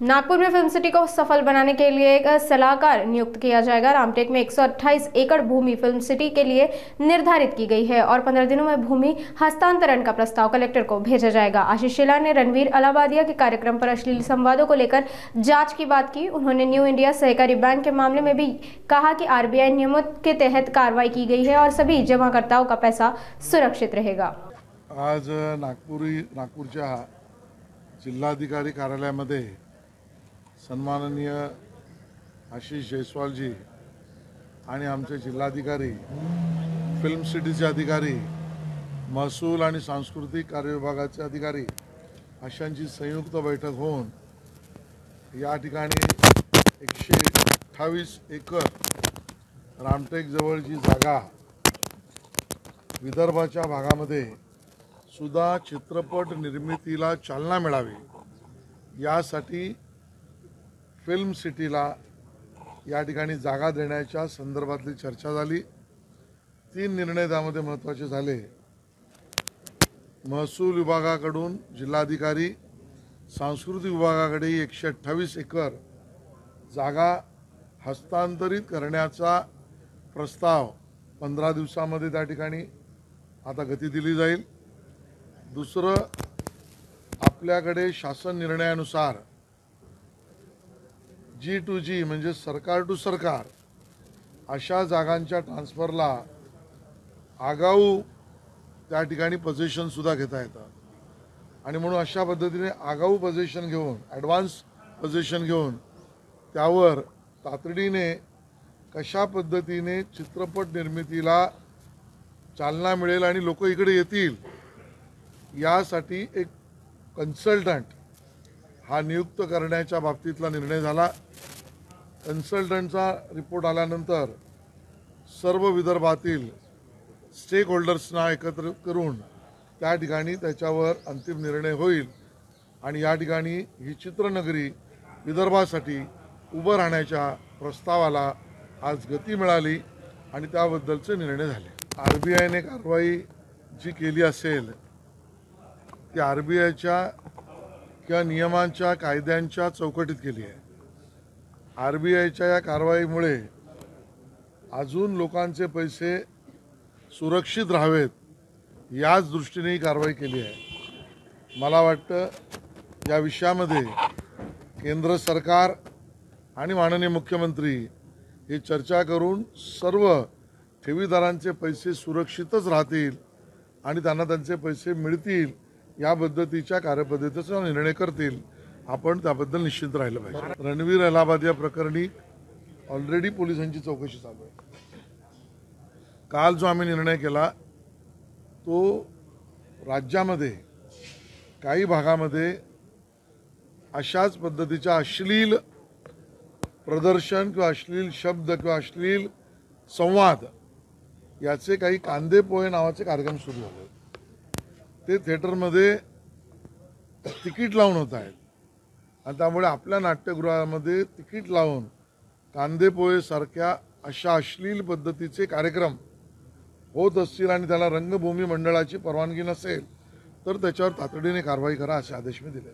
नागपुर में film city को सफल बनाने के लिए एक सलाहकार नियुक्त किया जाएगा। रामटेक में 128 एकड़ भूमि फिल्म सिटी के लिए निर्धारित की गई है और 15 दिनों में भूमि हस्तांतरण का प्रस्ताव कलेक्टर को भेजा जाएगा। आशीष शेलार ने रणवीर अलाहाबादिया के कार्यक्रम पर अश्लील संवादों को लेकर जांच की बात की। उन्होंने न्यू इंडिया सहकारी बैंक के मामले में भी कहा कि आरबीआई नियमों के तहत कार्रवाई की गई है और सभी जमाकर्ताओं का पैसा सुरक्षित रहेगा। आज नागपूरच्या जिल्हाधिकारी कार्यालयामध्ये सन्माननीय आशीष जयस्वालजी आणि आमचे जिल्हाधिकारी, फिल्म सिटीचे अधिकारी, महसूल आणि सांस्कृतिक कार्य विभागाचे अधिकारी अशांची संयुक्त बैठक होऊन या ठिकाणी 128 एकर रामटेक जवळची जागा विदर्भाच्या भागामध्ये सुद्धा चित्रपट निर्मितीला चालना मिळावी यासाठी फिल्म सिटीला या ठिकाणी जागा देण्याच्या संदर्भातली चर्चा झाली। 3 निर्णय त्यामध्ये महत्त्वाचे झाले। महसूल विभागाकडून जिल्हाधिकारी, सांस्कृतिक विभागाकडे 128 एकर जागा हस्तांतरित करण्याचा प्रस्ताव 15 दिवसांमध्ये त्या ठिकाणी आता गती दिली जाईल। दुसरं, आपल्याकडे शासन निर्णयानुसार G2G म्हणजे सरकार टू सरकार अशा जागांच्या ट्रान्सफरला आगाऊ त्या ठिकाणी पोझिशन सुद्धा घेता येतं आणि म्हणून अशा पद्धतीने आगाऊ पोझिशन घेऊन, ॲडव्हान्स पोझिशन घेऊन त्यावर तातडीने कशा पद्धतीने चित्रपट निर्मितीला चालना मिळेल आणि लोक इकडे येतील यासाठी एक कन्सल्टंट हा नियुक्त करण्याच्या बाबतीतला निर्णय झाला। कन्सल्टंटचा रिपोर्ट आल्यानंतर सर्व विदर्भातील स्टेक होल्डर्सना एकत्र करून त्या ठिकाणी त्याच्यावर अंतिम निर्णय होईल आणि या ठिकाणी ही चित्रनगरी विदर्भासाठी उभं राहण्याच्या प्रस्तावाला आज गती मिळाली आणि त्याबद्दलचे निर्णय झाले। आरबीआयने कारवाई जी केली असेल ती आरबीआयच्या किंवा नियमांच्या कायद्यांच्या चौकटीत केली आहे। आरबीआयच्या या कारवाईमुळे अजून लोकांचे पैसे सुरक्षित राहावेत याच दृष्टीने ही कारवाई केली आहे। मला वाटतं या विषयामध्ये केंद्र सरकार आणि माननीय मुख्यमंत्री ही चर्चा करून सर्व ठेवीदारांचे पैसे सुरक्षितच राहतील आणि त्यांना त्यांचे पैसे मिळतील या पद्धतीच्या कार्यपद्धतीचा निर्णय करतील। आपण त्याबद्दल निश्चित राहिलं पाहिजे। रणवीर अलाहाबादिया प्रकरणी ऑलरेडी पोलिसांची चौकशी चालू आहे। काल जो आम्ही निर्णय केला तो राज्यामध्ये काही भागामध्ये अशाच पद्धतीच्या अश्लील प्रदर्शन किंवा अश्लील शब्द किंवा अश्लील संवाद याचे काही कांदे पोहे नावाचे कार्यक्रम सुरू झाले। ते थिएटरमध्ये तिकीट लावून होत आहेत आणि त्यामुळे आपल्या नाट्यगृहामध्ये तिकीट लावून कांदे पोहे सारख्या अशा अश्लील पद्धतीचे कार्यक्रम होत असतील आणि त्याला रंगभूमी मंडळाची परवानगी नसेल तर त्याच्यावर तातडीने कारवाई करा असे आदेश मी दिले।